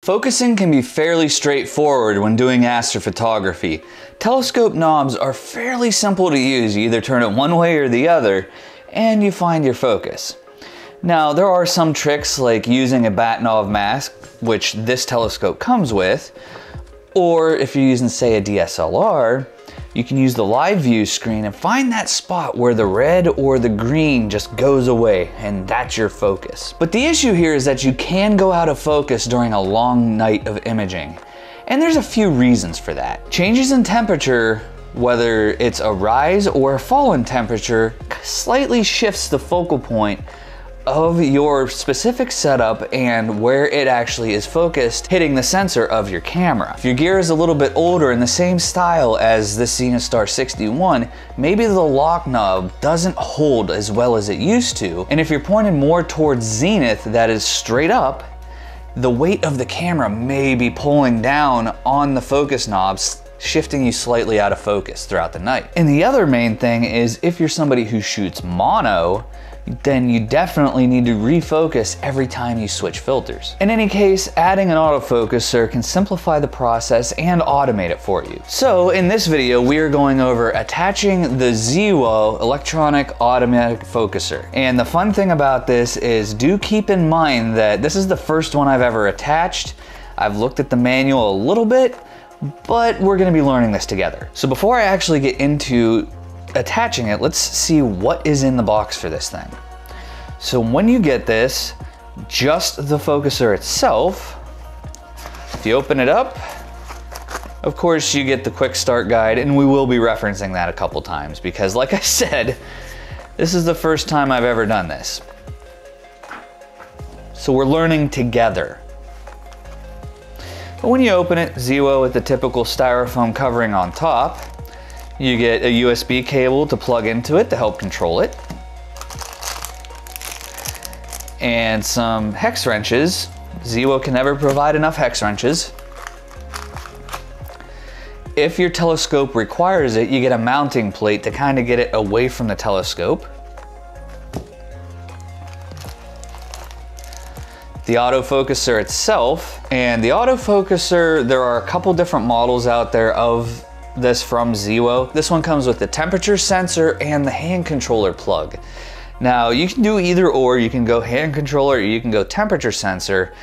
Focusing can be fairly straightforward when doing astrophotography. Telescope knobs are fairly simple to use. You either turn it one way or the other, and you find your focus. Now, there are some tricks like using a Batinov mask, which this telescope comes with, or if you're using, say, a DSLR, you can use the live view screen and find that spot where the red or the green just goes away, and that's your focus. But the issue here is that you can go out of focus during a long night of imaging. And there's a few reasons for that. Changes in temperature, whether it's a rise or a fall in temperature, slightly shifts the focal point of your specific setup and where it actually is focused, hitting the sensor of your camera. If your gear is a little bit older in the same style as this Zenithstar 61, maybe the lock knob doesn't hold as well as it used to. And if you're pointed more towards zenith that is straight up, the weight of the camera may be pulling down on the focus knobs, shifting you slightly out of focus throughout the night. And the other main thing is if you're somebody who shoots mono, then you definitely need to refocus every time you switch filters. In any case, adding an autofocuser can simplify the process and automate it for you. So in this video, we are going over attaching the ZWO electronic automatic focuser. And the fun thing about this is do keep in mind that this is the first one I've ever attached. I've looked at the manual a little bit, but we're gonna be learning this together. So before I actually get into attaching it, let's see what is in the box for this thing. So when you get this, just the focuser itself, if you open it up, of course you get the quick start guide, and we will be referencing that a couple times because like I said, this is the first time I've ever done this. So we're learning together. But when you open it, ZWO with the typical styrofoam covering on top, you get a USB cable to plug into it to help control it. And some hex wrenches. ZWO can never provide enough hex wrenches. If your telescope requires it, you get a mounting plate to kind of get it away from the telescope. The autofocuser itself, and the autofocuser, there are a couple different models out there of this from ZWO. This one comes with the temperature sensor and the hand controller plug. Now you can do either or, you can go hand controller or you can go temperature sensor,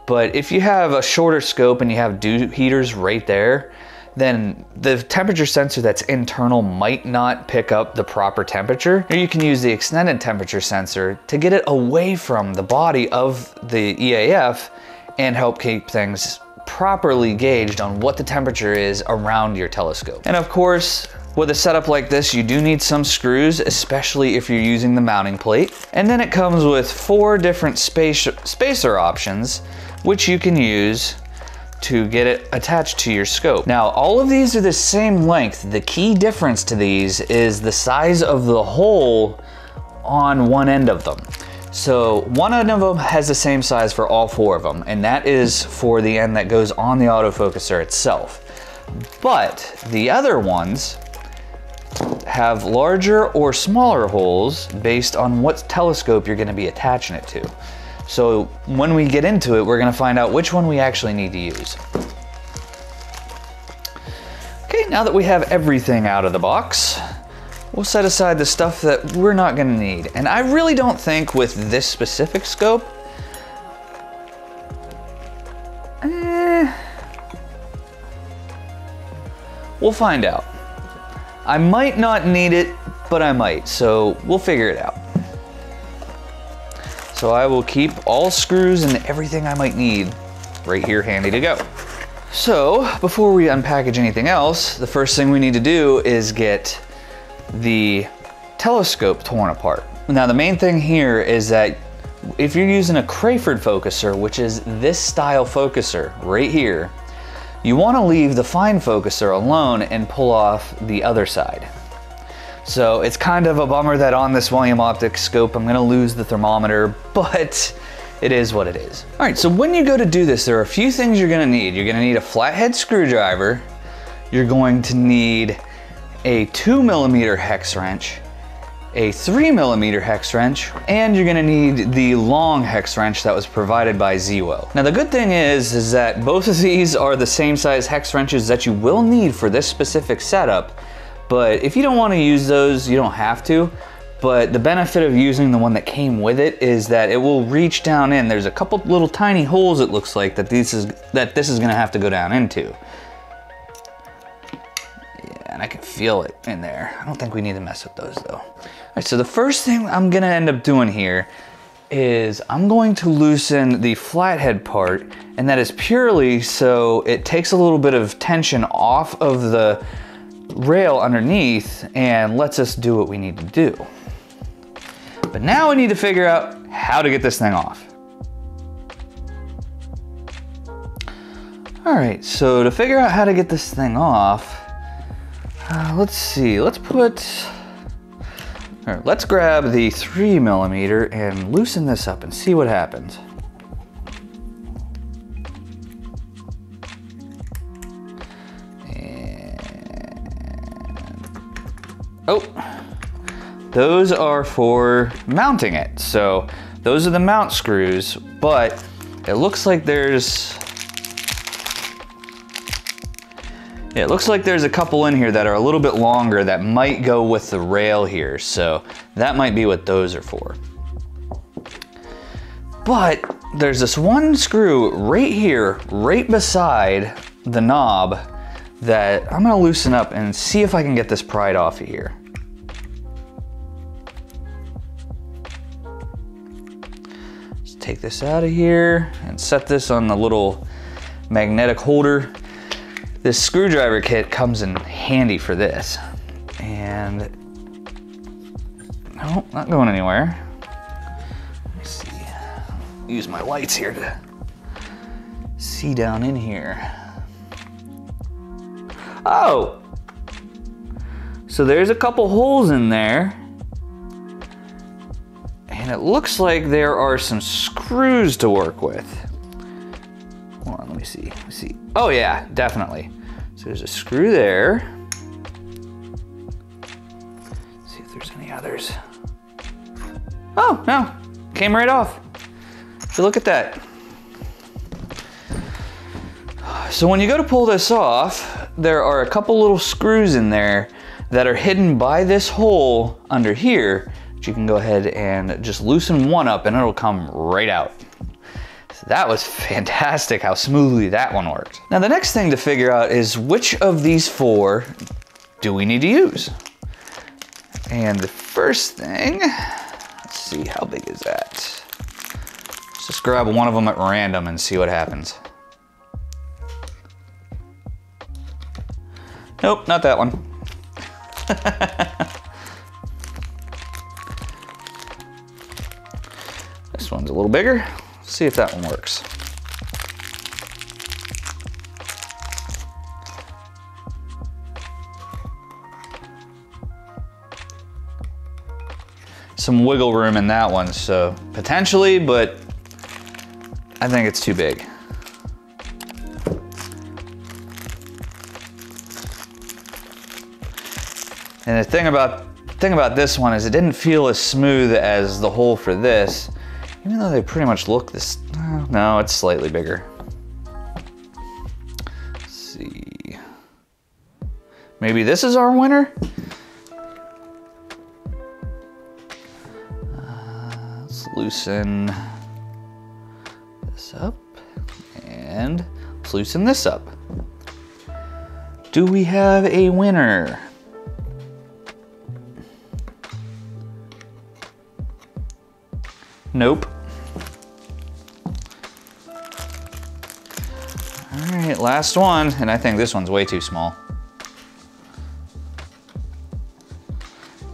but if you have a shorter scope and you have dew heaters right there, then the temperature sensor that's internal might not pick up the proper temperature. Or you can use the extended temperature sensor to get it away from the body of the EAF and help keep things properly gauged on what the temperature is around your telescope. And of course, with a setup like this, you do need some screws, especially if you're using the mounting plate. And then it comes with 4 different spacer options, which you can use to get it attached to your scope. Now, all of these are the same length. The key difference to these is the size of the hole on one end of them. So one end of them has the same size for all 4 of them, and that is for the end that goes on the autofocuser itself. But the other ones have larger or smaller holes based on what telescope you're going to be attaching it to. So when we get into it, we're going to find out which one we actually need to use. Okay, now that we have everything out of the box, we'll set aside the stuff that we're not going to need. And I really don't think with this specific scope, we'll find out. I might not need it, but I might, so we'll figure it out. So I will keep all screws and everything I might need right here handy to go. So before we unpackage anything else, the first thing we need to do is get the telescope torn apart. Now the main thing here is that if you're using a Crayford focuser, which is this style focuser right here, you want to leave the fine focuser alone and pull off the other side. So it's kind of a bummer that on this volume optic scope I'm going to lose the thermometer, but it is what it is. All right, so when you go to do this, there are a few things you're going to need. You're going to need a flathead screwdriver. You're going to need a 2mm hex wrench, a 3mm hex wrench, and you're gonna need the long hex wrench that was provided by ZWO. Now the good thing is that both of these are the same size hex wrenches that you will need for this specific setup, but if you don't want to use those, you don't have to. But the benefit of using the one that came with it is that it will reach down in. There's a couple little tiny holes, it looks like, that this is gonna have to go down into. And I can feel it in there. I don't think we need to mess with those though. All right, so the first thing I'm gonna end up doing here is I'm going to loosen the flathead part, and that is purely so it takes a little bit of tension off of the rail underneath and lets us do what we need to do. But now we need to figure out how to get this thing off. All right, so to figure out how to get this thing off, let's see, let's grab the 3mm and loosen this up and see what happens. Oh, those are for mounting it. So those are the mount screws, but it looks like there's a couple in here that are a little bit longer that might go with the rail here. So that might be what those are for. But there's this one screw right here, right beside the knob, that I'm gonna loosen up and see if I can get this pried off of here. Just take this out of here and set this on the little magnetic holder. This screwdriver kit comes in handy for this. And, no, not going anywhere. Let me see, use my lights here to see down in here. Oh, so there's a couple holes in there, and it looks like there are some screws to work with. Hold on, let me see. Oh yeah, definitely. So there's a screw there. Let's see if there's any others. Oh, no, came right off. So look at that. So when you go to pull this off, there are a couple little screws in there that are hidden by this hole under here, that you can go ahead and just loosen one up and it'll come right out. So that was fantastic how smoothly that one worked. Now the next thing to figure out is which of these four do we need to use? And the first thing, let's see, how big is that? Let's just grab one of them at random and see what happens. Nope, not that one. This one's a little bigger. Let's see if that one works. Some wiggle room in that one, so potentially, but I think it's too big. And the thing about this one is it didn't feel as smooth as the hole for this, even though they pretty much look this, no, it's slightly bigger. Let's see. Maybe this is our winner? Let's loosen this up and let's loosen this up. Do we have a winner? Nope. All right, last one, and I think this one's way too small.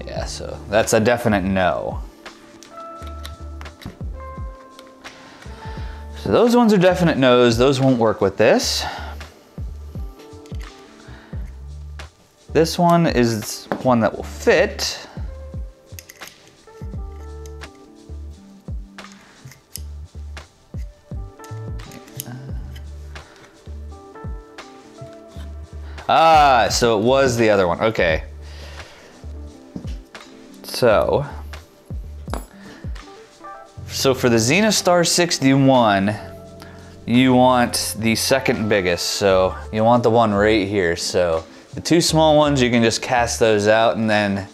Yeah, so that's a definite no. So those ones are definite no's. Those won't work with this. This one is one that will fit. Ah, so it was the other one, okay. So for the Xenostar 61, you want the second biggest. So you want the one right here. So the two small ones, you can just cast those out, and then,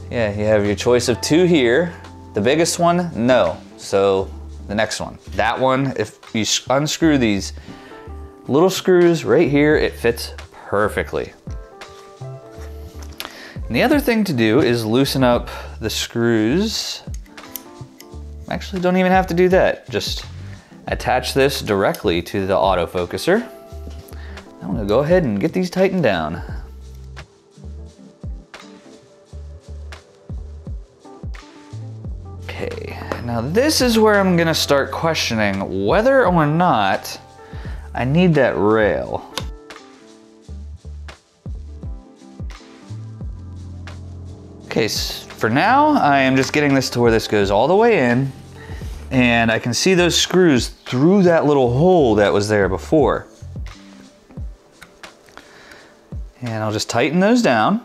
yeah, you have your choice of two here. The biggest one, no. So the next one, that one, if you unscrew these little screws right here, it fits perfectly. And the other thing to do is loosen up the screws. Actually, don't even have to do that. Just attach this directly to the autofocuser. I'm gonna go ahead and get these tightened down. Okay, now this is where I'm gonna start questioning whether or not I need that rail. Okay, for now, I am just getting this to where this goes all the way in, and I can see those screws through that little hole that was there before. And I'll just tighten those down.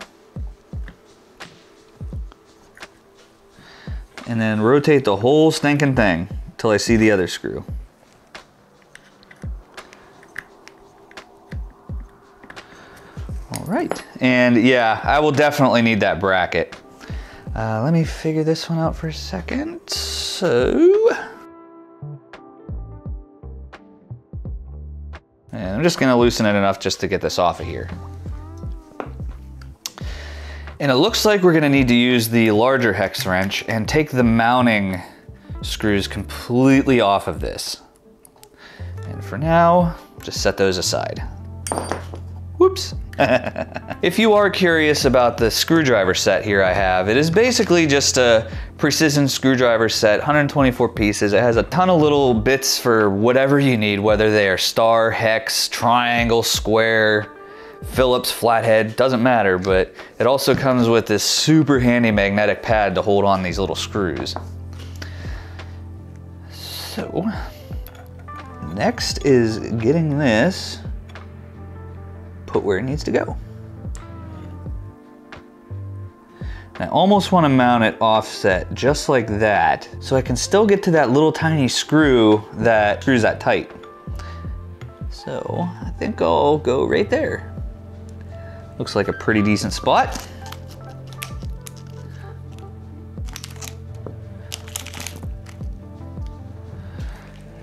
And then rotate the whole stinking thing until I see the other screw. All right, and yeah, I will definitely need that bracket. Let me figure this one out for a second. So, and I'm just gonna loosen it enough just to get this off of here. And it looks like we're gonna need to use the larger hex wrench and take the mounting screws completely off of this. And for now, just set those aside. Whoops. If you are curious about the screwdriver set here I have, it is basically just a precision screwdriver set, 124 pieces. It has a ton of little bits for whatever you need, whether they are star, hex, triangle, square, Phillips, flathead, doesn't matter, but it also comes with this super handy magnetic pad to hold on these little screws. So, next is getting this put where it needs to go. I almost want to mount it offset just like that, so I can still get to that little tiny screw that screws that tight. So I think I'll go right there. Looks like a pretty decent spot.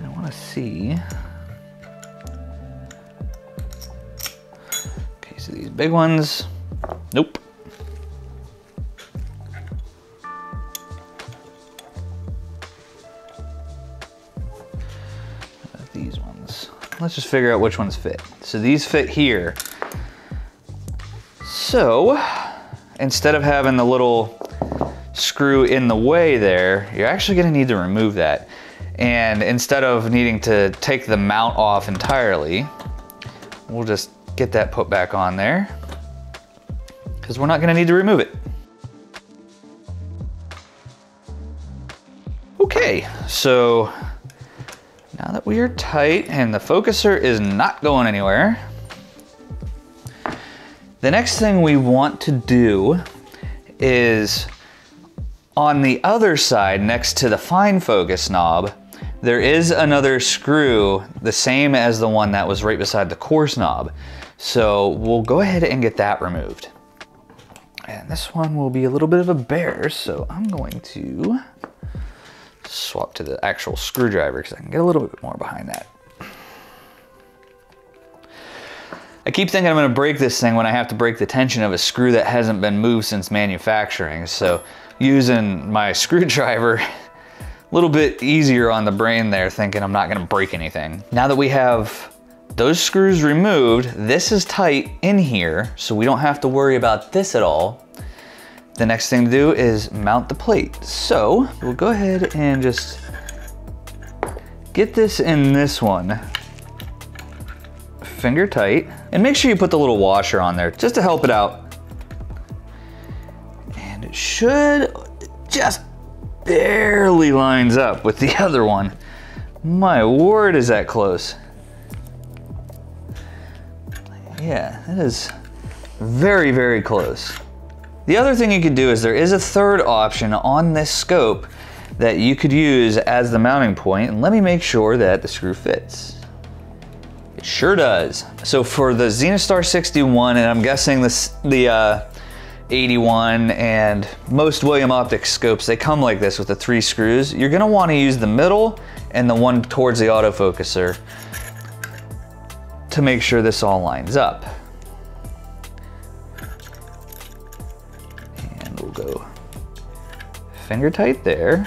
I want to see. Okay, so these big ones, nope. These ones. Let's just figure out which ones fit. So these fit here. So instead of having the little screw in the way there, you're actually gonna need to remove that. And instead of needing to take the mount off entirely, we'll just get that put back on there because we're not gonna need to remove it. Okay, so now that we are tight and the focuser is not going anywhere, the next thing we want to do is on the other side next to the fine focus knob, there is another screw the same as the one that was right beside the coarse knob. So we'll go ahead and get that removed. And this one will be a little bit of a bear, so I'm going to swap to the actual screwdriver because I can get a little bit more behind that. I keep thinking I'm gonna break this thing when I have to break the tension of a screw that hasn't been moved since manufacturing. So using my screwdriver, a little bit easier on the brain there, thinking I'm not gonna break anything. Now that we have those screws removed, this is tight in here, so we don't have to worry about this at all. The next thing to do is mount the plate. So we'll go ahead and just get this in this one, finger tight, and make sure you put the little washer on there just to help it out. And it should just barely lines up with the other one. My word, is that close. Yeah, that is very, very close. The other thing you could do is there is a third option on this scope that you could use as the mounting point, and let me make sure that the screw fits. It sure does. So for the Zenithstar 61, and I'm guessing the 81 and most William Optics scopes, they come like this with the 3 screws. You're gonna wanna use the middle and the one towards the autofocuser to make sure this all lines up. And we'll go finger tight there.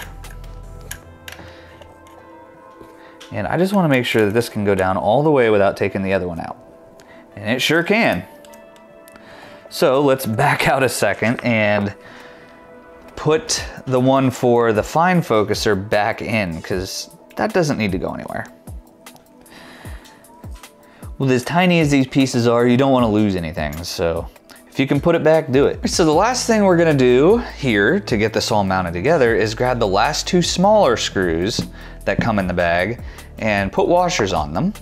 And I just wanna make sure that this can go down all the way without taking the other one out. And it sure can. So let's back out a second and put the one for the fine focuser back in, because that doesn't need to go anywhere. With as tiny as these pieces are, you don't want to lose anything, so if you can put it back, do it. So the last thing we're gonna do here to get this all mounted together is grab the last 2 smaller screws that come in the bag and put washers on them.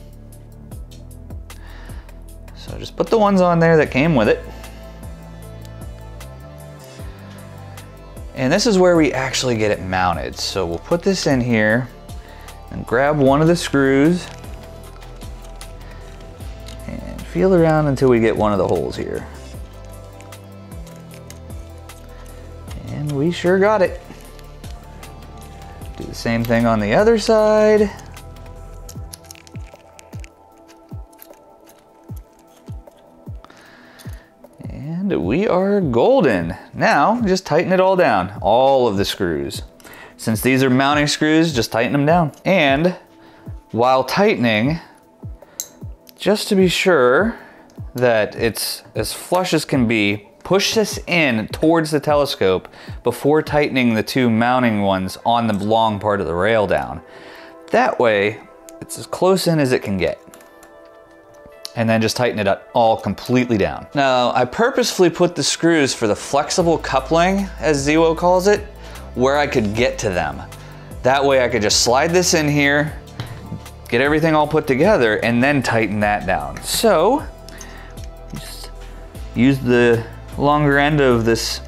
So just put the ones on there that came with it. And this is where we actually get it mounted. So we'll put this in here and grab one of the screws and feel around until we get one of the holes here. And we sure got it. Do the same thing on the other side. And we are golden. Now, just tighten it all down, all of the screws. Since these are mounting screws, just tighten them down. And while tightening, just to be sure that it's as flush as can be, push this in towards the telescope before tightening the 2 mounting ones on the long part of the rail down. That way, it's as close in as it can get. And then just tighten it up all completely down. Now, I purposefully put the screws for the flexible coupling, as ZWO calls it, where I could get to them. That way I could just slide this in here, get everything all put together, and then tighten that down. So, just use the longer end of this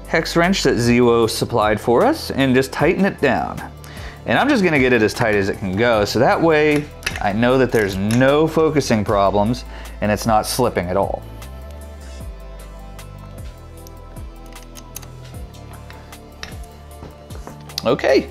hex wrench that ZWO supplied for us and just tighten it down. And I'm just gonna get it as tight as it can go, so that way I know that there's no focusing problems and it's not slipping at all. Okay,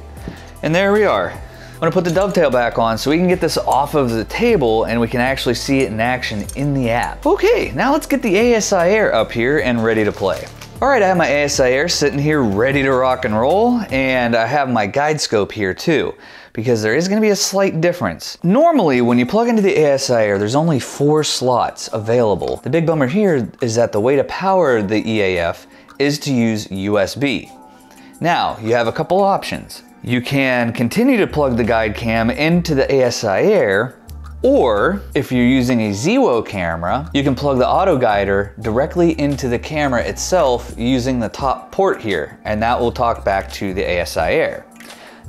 and there we are. I'm gonna put the dovetail back on so we can get this off of the table and we can actually see it in action in the app. Okay, now let's get the ASI Air up here and ready to play. All right, I have my ASI Air sitting here ready to rock and roll, and I have my guide scope here too, because there is gonna be a slight difference. Normally, when you plug into the ASI Air, there's only 4 slots available. The big bummer here is that the way to power the EAF is to use USB. Now, you have a couple options. You can continue to plug the guide cam into the ASI Air, or if you're using a ZWO camera, you can plug the auto guider directly into the camera itself using the top port here, and that will talk back to the ASI Air.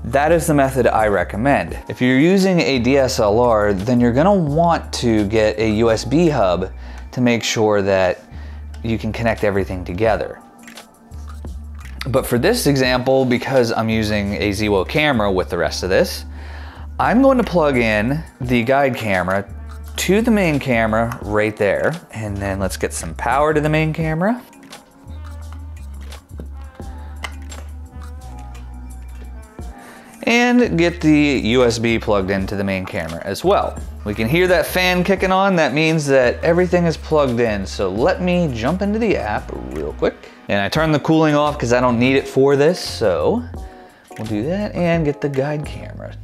That is the method I recommend. If you're using a DSLR, then you're gonna want to get a USB hub to make sure that you can connect everything together. But for this example, because I'm using a ZWO camera with the rest of this, I'm going to plug in the guide camera to the main camera right there. And then let's get some power to the main camera. And get the USB plugged into the main camera as well. We can hear that fan kicking on. That means that everything is plugged in. So let me jump into the app real quick. And I turn the cooling off because I don't need it for this. So we'll do that and get the guide camera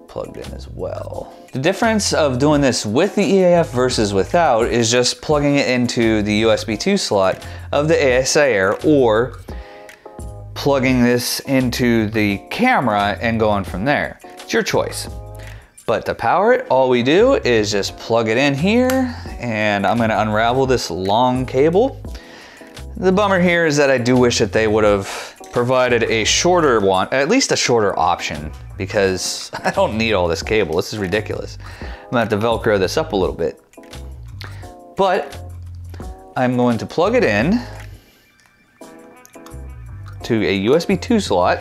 plugged in as well. The difference of doing this with the EAF versus without is just plugging it into the USB 2 slot of the ASI Air, or plugging this into the camera and going from there. It's your choice. But to power it, all we do is just plug it in here, and I'm gonna unravel this long cable. The bummer here is that I do wish that they would have provided a shorter one, at least a shorter option, because I don't need all this cable. This is ridiculous. I'm gonna have to Velcro this up a little bit. But I'm going to plug it in to a USB 2 slot.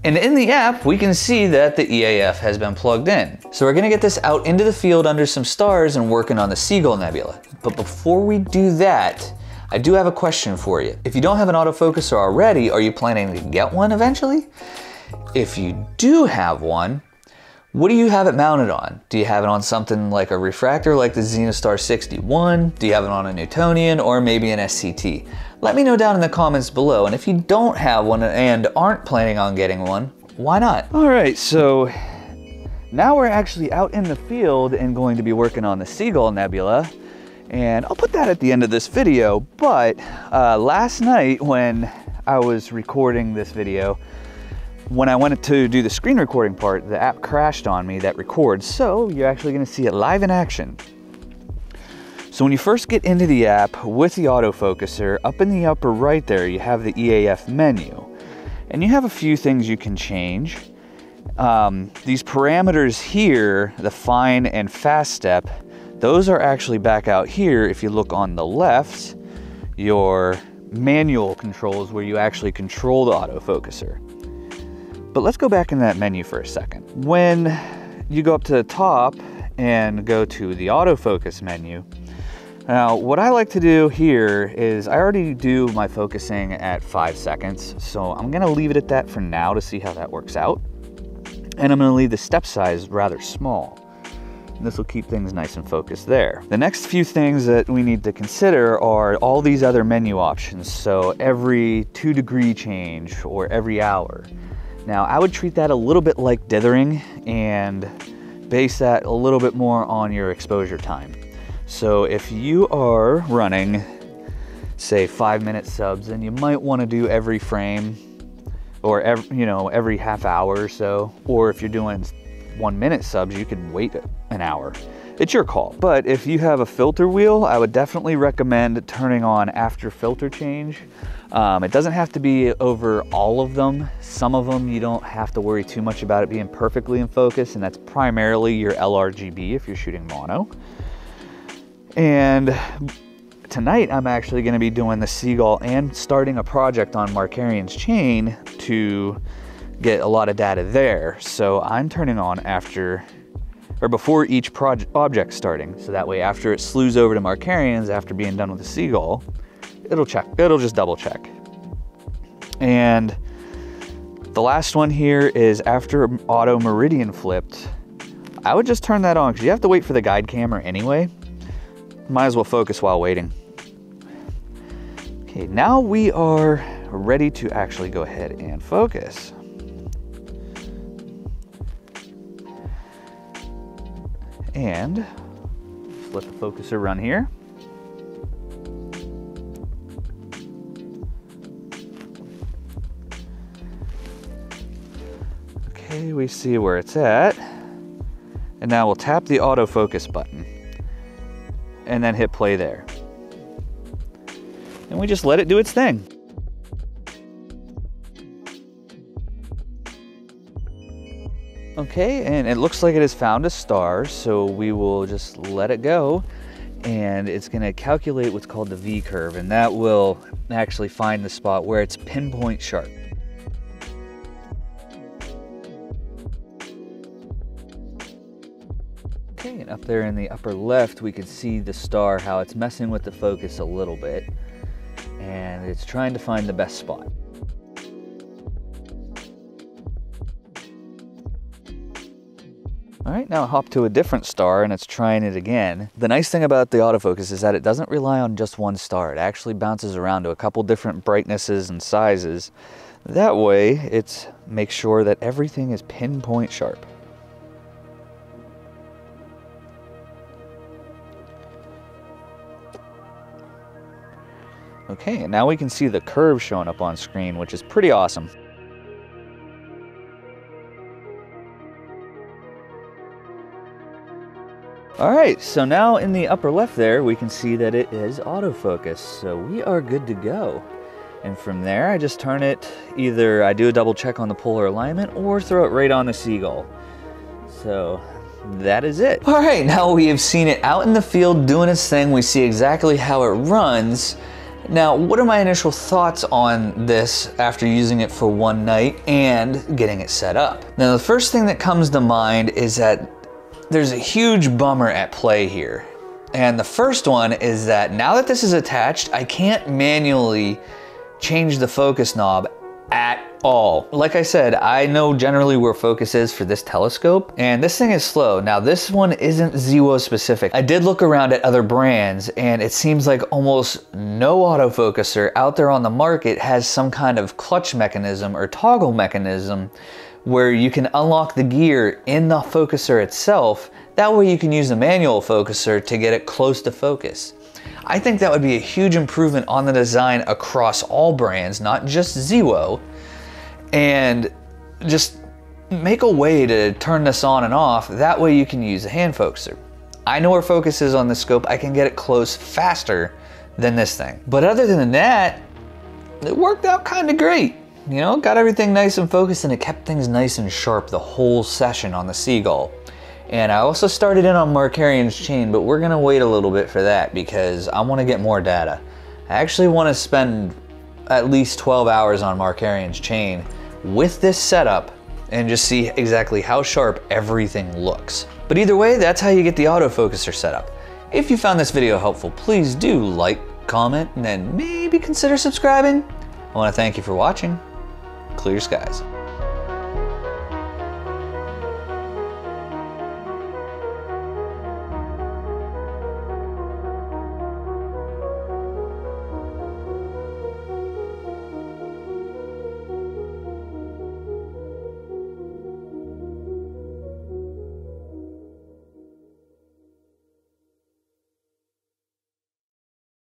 And in the app, we can see that the EAF has been plugged in. So we're gonna get this out into the field under some stars and working on the Seagull Nebula. But before we do that, I do have a question for you. If you don't have an autofocuser already, are you planning to get one eventually? If you do have one, what do you have it mounted on? Do you have it on something like a refractor like the Zenithstar 61? Do you have it on a Newtonian or maybe an SCT? Let me know down in the comments below, and if you don't have one and aren't planning on getting one, why not? All right, so now we're actually out in the field and going to be working on the Seagull Nebula, and I'll put that at the end of this video, but last night when I was recording this video, when I went to do the screen recording part, the app crashed on me that records, so you're actually gonna see it live in action. So when you first get into the app with the autofocuser, up in the upper right there, you have the EAF menu. And you have a few things you can change. These parameters here, the fine and fast step, those are actually back out here. If you look on the left, your manual controls where you actually control the autofocuser. But let's go back in that menu for a second. When you go up to the top and go to the autofocus menu, now, what I like to do here is I already do my focusing at 5 seconds, so I'm gonna leave it at that for now to see how that works out. And I'm gonna leave the step size rather small. And this will keep things nice and focused there. The next few things that we need to consider are all these other menu options. So every 2-degree change or every hour. Now, I would treat that a little bit like dithering and base that a little bit more on your exposure time. So if you are running, say 5-minute subs, then you might want to do every frame or every half hour or so. Or if you're doing 1-minute subs, you could wait an hour. It's your call. But if you have a filter wheel, I would definitely recommend turning on after filter change. It doesn't have to be over all of them. Some of them you don't have to worry too much about it being perfectly in focus, and that's primarily your LRGB if you're shooting mono. And tonight I'm actually going to be doing the Seagull and starting a project on Markarian's chain to get a lot of data there. So I'm turning on after or before each object starting. So that way after it slews over to Markarian's after being done with the Seagull, it'll just double check. And the last one here is after auto meridian flipped, I would just turn that on because you have to wait for the guide camera anyway. Might as well focus while waiting. Okay, now we are ready to actually go ahead and focus. And just let the focuser run here. Okay, we see where it's at. And now we'll tap the autofocus button and then hit play there. And we just let it do its thing. Okay, and it looks like it has found a star, so we will just let it go, and it's gonna calculate what's called the V curve, and that will actually find the spot where it's pinpoint sharp. Okay, and up there in the upper left, we can see the star, how it's messing with the focus a little bit, and it's trying to find the best spot. All right, now hop to a different star and it's trying it again. The nice thing about the autofocus is that it doesn't rely on just one star. It actually bounces around to a couple different brightnesses and sizes. That way, it makes sure that everything is pinpoint sharp. Okay, and now we can see the curve showing up on screen, which is pretty awesome. All right, so now in the upper left there, we can see that it is autofocus. So we are good to go. And from there, I just turn it, either I do a double check on the polar alignment or throw it right on the Seagull. So that is it. All right, now we have seen it out in the field doing its thing. We see exactly how it runs. Now, what are my initial thoughts on this after using it for one night and getting it set up? Now, the first thing that comes to mind is that there's a huge bummer at play here. And the first one is that now that this is attached, I can't manually change the focus knob at all. Like I said, I know generally where focus is for this telescope, and this thing is slow. Now, this one isn't ZWO specific. I did look around at other brands, and it seems like almost no autofocuser out there on the market has some kind of clutch mechanism or toggle mechanism where you can unlock the gear in the focuser itself. That way you can use the manual focuser to get it close to focus. I think that would be a huge improvement on the design across all brands, not just ZWO, and just make a way to turn this on and off. That way you can use a hand focuser. I know where focus is on the scope. I can get it close faster than this thing. But other than that, it worked out kind of great. You know, got everything nice and focused, and it kept things nice and sharp the whole session on the Seagull. And I also started in on Markarian's chain, but we're gonna wait a little bit for that because I wanna get more data. I actually wanna spend at least 12 hours on Markarian's chain with this setup and just see exactly how sharp everything looks. But either way, that's how you get the autofocuser setup. If you found this video helpful, please do like, comment, and then maybe consider subscribing. I wanna thank you for watching. Clear skies.